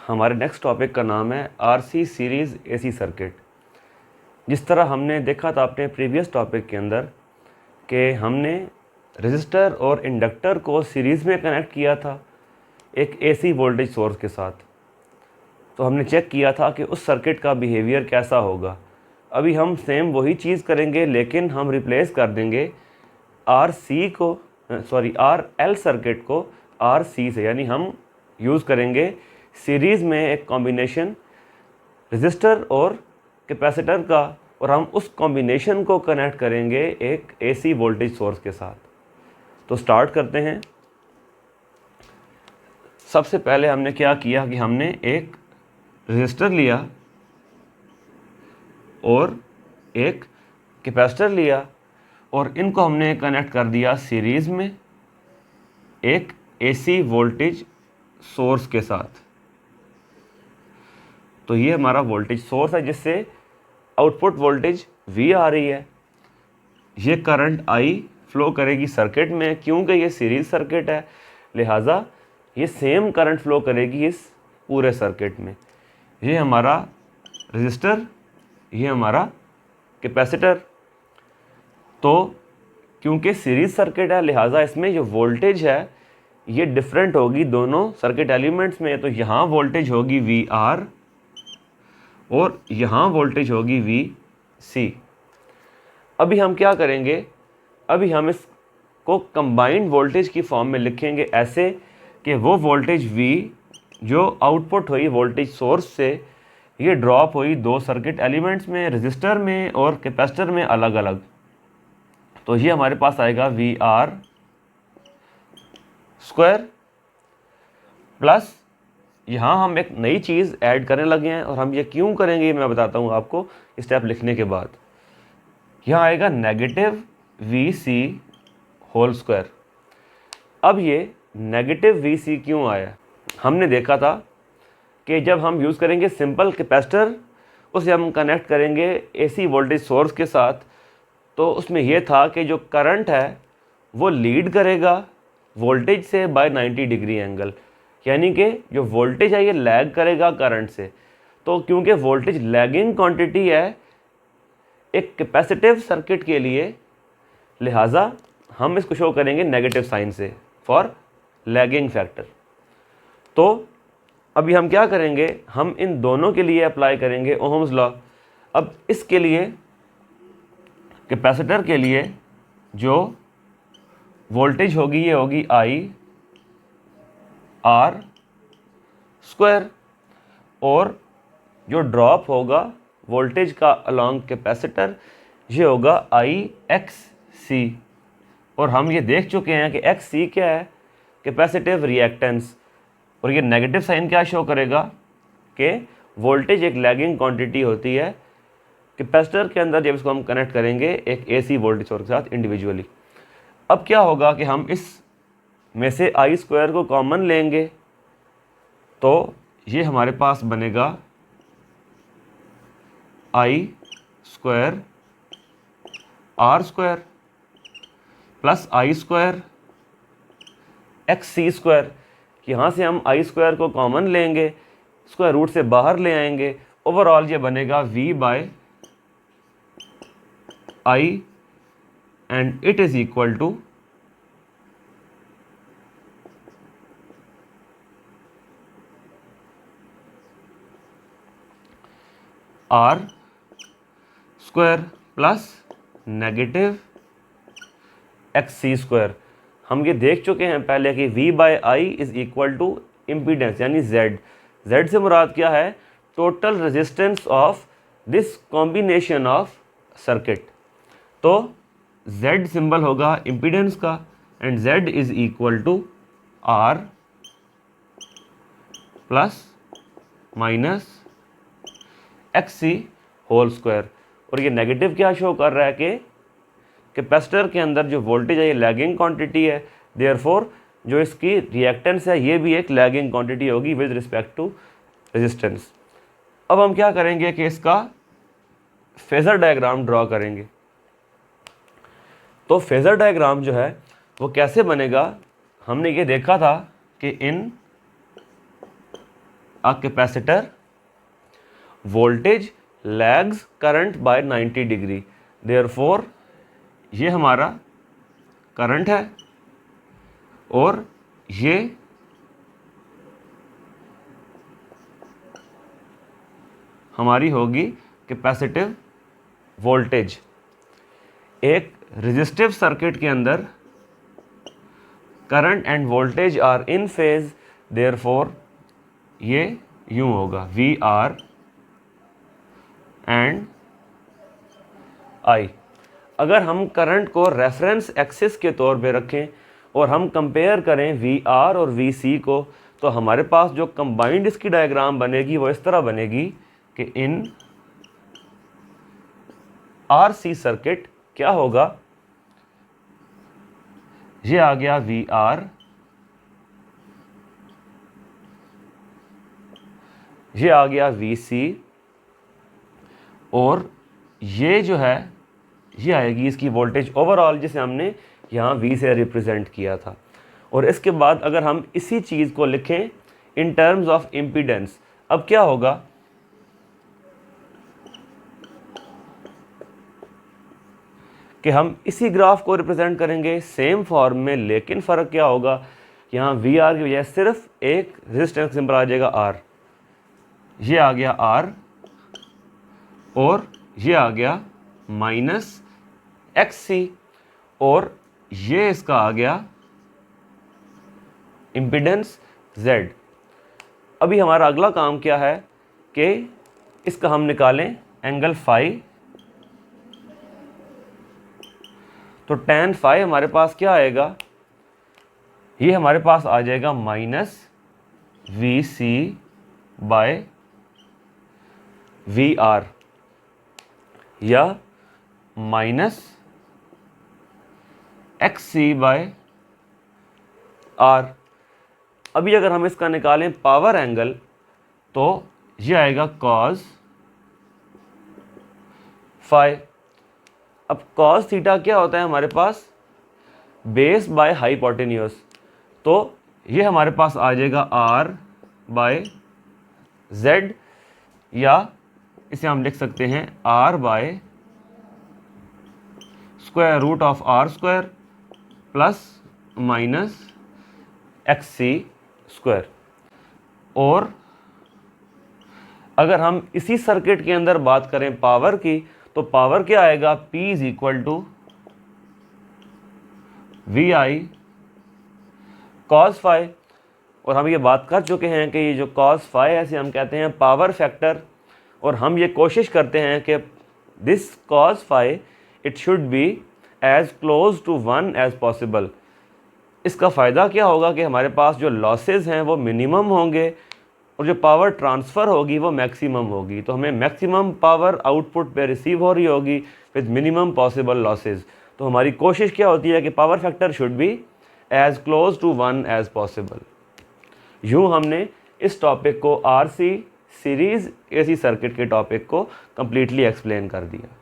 हमारे next topic का नाम है आरसी सीरीज़ एसी सर्किट। जिस तरह हमने देखा था अपने प्रीवियस टॉपिक के अंदर कि हमने रेजिस्टर और इंडक्टर को सीरीज़ में कनेक्ट किया था एक एसी वोल्टेज सोर्स के साथ। तो हमने चेक किया था कि उस सर्किट का बिहेवियर कैसा होगा। अभी हम सेम वही चीज़ करेंगे, लेकिन हम रिप्लेस कर देंगे आर एल सर्किट को आर सी से, यानी हम यूज़ करेंगे सीरीज़ में एक कॉम्बिनेशन रेजिस्टर और कैपेसिटर का, और हम उस कॉम्बिनेशन को कनेक्ट करेंगे एक एसी वोल्टेज सोर्स के साथ। तो स्टार्ट करते हैं। सबसे पहले हमने क्या किया कि हमने एक रेजिस्टर लिया और एक कैपेसिटर लिया और इनको हमने कनेक्ट कर दिया सीरीज़ में एक एसी वोल्टेज सोर्स के साथ। तो ये हमारा वोल्टेज सोर्स है जिससे आउटपुट वोल्टेज V आ रही है। ये करंट I फ्लो करेगी सर्किट में, क्योंकि ये सीरीज़ सर्किट है, लिहाजा ये सेम करंट फ्लो करेगी इस पूरे सर्किट में। ये हमारा रेजिस्टर, ये हमारा कैपेसिटर। तो क्योंकि सीरीज़ सर्किट है, लिहाजा इसमें जो वोल्टेज है ये डिफरेंट होगी दोनों सर्किट एलिमेंट्स में। तो यहाँ वोल्टेज होगी VR और यहाँ वोल्टेज होगी VC। अभी हम क्या करेंगे, अभी हम इसको कंबाइंड वोल्टेज की फॉर्म में लिखेंगे ऐसे कि वो वोल्टेज V जो आउटपुट हुई वोल्टेज सोर्स से, ये ड्रॉप हुई दो सर्किट एलिमेंट्स में, रेजिस्टर में और कैपेसिटर में अलग अलग। तो ये हमारे पास आएगा VR स्क्वायर प्लस यहाँ हम एक नई चीज़ ऐड करने लगे हैं, और हम ये क्यों करेंगे मैं बताता हूँ आपको स्टेप लिखने के बाद। यहाँ आएगा नेगेटिव VC होल स्क्वायर। अब ये नेगेटिव VC क्यों आया, हमने देखा था कि जब हम यूज़ करेंगे सिंपल कैपेसिटर, उसे हम कनेक्ट करेंगे एसी वोल्टेज सोर्स के साथ, तो उसमें यह था कि जो करंट है वो लीड करेगा वोल्टेज से बाय 90 डिग्री एंगल, यानी कि जो वोल्टेज है ये लैग करेगा करंट से। तो क्योंकि वोल्टेज लैगिंग क्वांटिटी है एक कैपेसिटिव सर्किट के लिए, लिहाजा हम इसको शो करेंगे नेगेटिव साइन से फॉर लैगिंग फैक्टर। तो अभी हम क्या करेंगे, हम इन दोनों के लिए अप्लाई करेंगे ओहम्स लॉ। अब इसके लिए कैपेसिटर के लिए जो वोल्टेज होगी ये होगी IR स्क्वायर, और जो ड्रॉप होगा वोल्टेज का अलॉन्ग कैपेसिटर ये होगा IXC। और हम ये देख चुके हैं कि XC क्या है, कैपेसिटिव रिएक्टेंस, और ये नेगेटिव साइन क्या शो करेगा कि वोल्टेज एक लैगिंग क्वांटिटी होती है कैपेसिटर के अंदर जब इसको हम कनेक्ट करेंगे एक एसी वोल्टेज सोर्स के साथ इंडिविजुअली। अब क्या होगा कि हम इस में से I स्क्वायर को कॉमन लेंगे, तो ये हमारे पास बनेगा I square R square plus I square XC square. यहाँ से हम I स्क्वायर को कॉमन लेंगे, स्क्वायर रूट से बाहर ले आएंगे, ओवरऑल ये बनेगा V by I and it is equal to R square plus negative XC square. हम ये देख चुके हैं पहले कि V by I is equal to impedance यानी Z से मुराद क्या है, total resistance of this combination of circuit. तो Z सिंबल होगा इम्पीडेंस का, and Z is equal to R plus minus XC whole square. और ये नेगेटिव क्या शो कर रहा है कि कैपेसिटर के अंदर जो वोल्टेज है ये लैगिंग क्वांटिटी है, देयरफॉर जो इसकी रिएक्टेंस है ये भी एक लैगिंग क्वांटिटी होगी विद रिस्पेक्ट टू रेजिस्टेंस। अब हम क्या करेंगे कि इसका फेजर डायग्राम ड्रॉ करेंगे। तो फेजर डायग्राम जो है वो कैसे बनेगा, हमने ये देखा था कि इन a capacitor voltage lags current by 90 डिग्री, therefore ये हमारा करंट है और ये हमारी होगी कैपेसिटिव वोल्टेज। एक रेजिस्टिव सर्किट के अंदर current and voltage are in phase, therefore ये यूं होगा वी आर एंड आई। अगर हम करंट को रेफरेंस एक्सिस के तौर पे रखें और हम कंपेयर करें वी आर और वी सी को, तो हमारे पास जो कंबाइंड इसकी डायग्राम बनेगी वो इस तरह बनेगी कि इन आर सी सर्किट क्या होगा, ये आ गया वी आर, ये आ गया वी सी, और ये जो है ये आएगी इसकी वोल्टेज ओवरऑल जिसे हमने यहाँ वी से रिप्रेजेंट किया था। और इसके बाद अगर हम इसी चीज़ को लिखें इन टर्म्स ऑफ इम्पीडेंस, अब क्या होगा कि हम इसी ग्राफ को रिप्रेजेंट करेंगे सेम फॉर्म में, लेकिन फ़र्क क्या होगा, यहाँ वी आर की बजाय सिर्फ एक रेजिस्टेंस सिंबल आ जाएगा आर, ये आ गया आर और ये आ गया माइनस एक्स सी, और ये इसका आ गया इम्पीडेंस Z। अभी हमारा अगला काम क्या है कि इसका हम निकालें एंगल फाई, तो tan फाई हमारे पास क्या आएगा, ये हमारे पास आ जाएगा minus V C by V R या minus X C by R. अभी अगर हम इसका निकालें पावर एंगल तो ये आएगा कॉस फाई। अब कॉस थीटा क्या होता है हमारे पास, बेस बाय हाइपोटेन्यूस, तो ये हमारे पास आ जाएगा आर बाय जेड, या इसे हम लिख सकते हैं R by square root of R square plus minus X C square. और अगर हम इसी सर्किट के अंदर बात करें पावर की, तो पावर क्या आएगा, P is equal to V I cos phi. और हम ये बात कर चुके हैं कि ये जो कॉस फाई है इसे हम कहते हैं पावर फैक्टर, और हम ये कोशिश करते हैं कि this cos phi it should be as close to 1 as possible. इसका फ़ायदा क्या होगा कि हमारे पास जो लॉसेस हैं वो मिनिमम होंगे और जो पावर ट्रांसफ़र होगी वो मैक्सिमम होगी, तो हमें मैक्सिमम पावर आउटपुट पे रिसीव हो रही होगी विद मिनिमम पॉसिबल लॉसेस। तो हमारी कोशिश क्या होती है कि power factor should be as close to 1 as possible. यूँ हमने इस टॉपिक को आरसी सीरीज़ एसी सर्किट के टॉपिक को कम्प्लीटली एक्सप्लेन कर दिया।